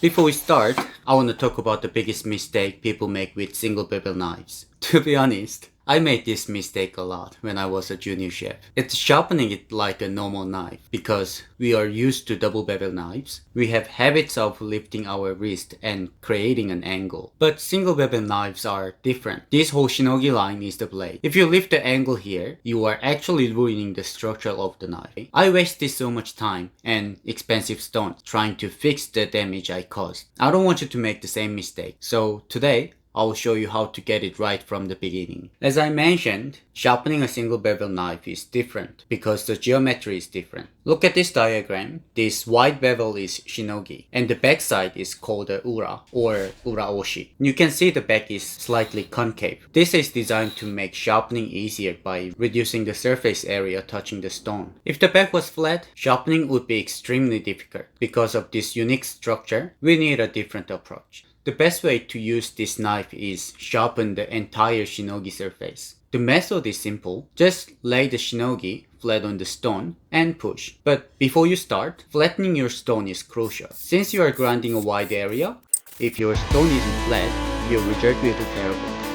Before we start, I want to talk about the biggest mistake people make with single bevel knives. To be honest, I made this mistake a lot when I was a junior chef. It's sharpening it like a normal knife because we are used to double bevel knives. We have habits of lifting our wrist and creating an angle. But single bevel knives are different. This whole Shinogi line is the blade. If you lift the angle here, you are actually ruining the structure of the knife. I wasted so much time and expensive stones trying to fix the damage I caused. I don't want you to make the same mistake. So today, I will show you how to get it right from the beginning. As I mentioned, sharpening a single bevel knife is different because the geometry is different. Look at this diagram. This wide bevel is Shinogi and the back side is called a Ura or Ura-oshi. You can see the back is slightly concave. This is designed to make sharpening easier by reducing the surface area touching the stone. If the back was flat, sharpening would be extremely difficult. Because of this unique structure, we need a different approach. The best way to use this knife is sharpen the entire Shinogi surface. The method is simple. Just lay the Shinogi flat on the stone and push. But before you start, flattening your stone is crucial. Since you are grinding a wide area, if your stone isn't flat, your result will be terrible.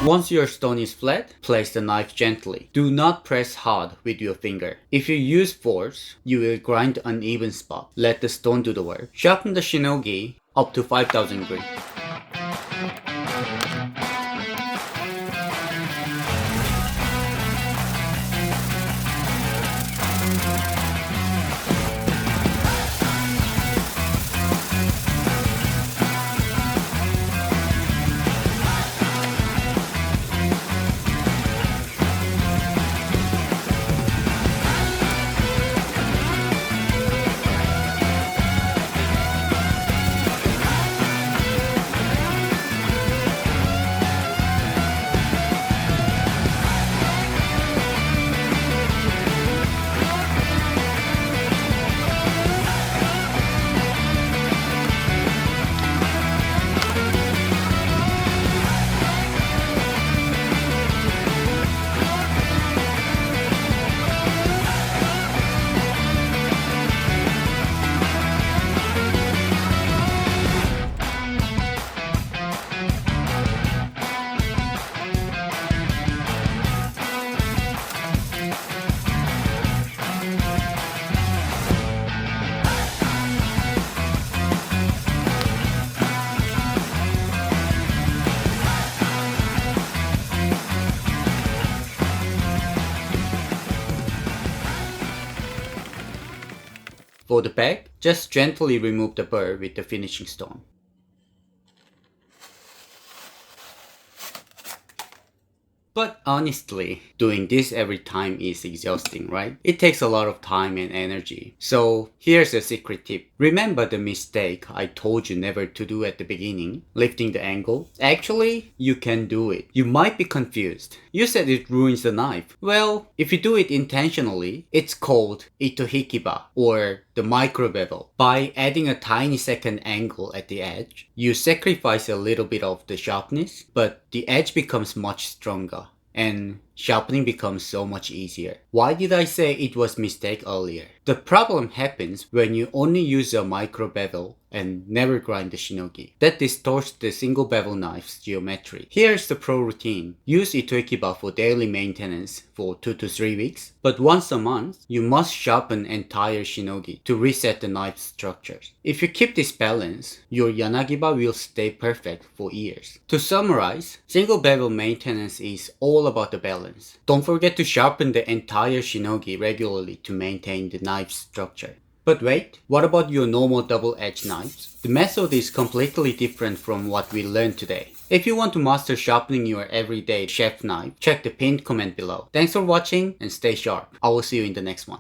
Once your stone is flat, place the knife gently. Do not press hard with your finger. If you use force, you will grind uneven spot. Let the stone do the work. Sharpen the Shinogi up to 5000 grit. For the back, just gently remove the burr with the finishing stone. But honestly, doing this every time is exhausting, right? It takes a lot of time and energy. So here's a secret tip. Remember the mistake I told you never to do at the beginning, lifting the angle? Actually, you can do it. You might be confused. You said it ruins the knife. Well, if you do it intentionally, it's called Yanagiba or the Micro-Bevel. By adding a tiny second angle at the edge, you sacrifice a little bit of the sharpness, but the edge becomes much stronger and sharpening becomes so much easier. Why did I say it was mistake earlier? The problem happens when you only use a micro-bevel and never grind the Shinogi. That distorts the single bevel knife's geometry. Here's the pro routine. Use Yanagiba for daily maintenance for 2 to 3 weeks, but once a month, you must sharpen entire Shinogi to reset the knife's structures. If you keep this balance, your Yanagiba will stay perfect for years. To summarize, single bevel maintenance is all about the balance. Don't forget to sharpen the entire Shinogi regularly to maintain the knife's structure. But wait, what about your normal double-edged knives? The method is completely different from what we learned today. If you want to master sharpening your everyday chef knife, check the pinned comment below. Thanks for watching and stay sharp. I will see you in the next one.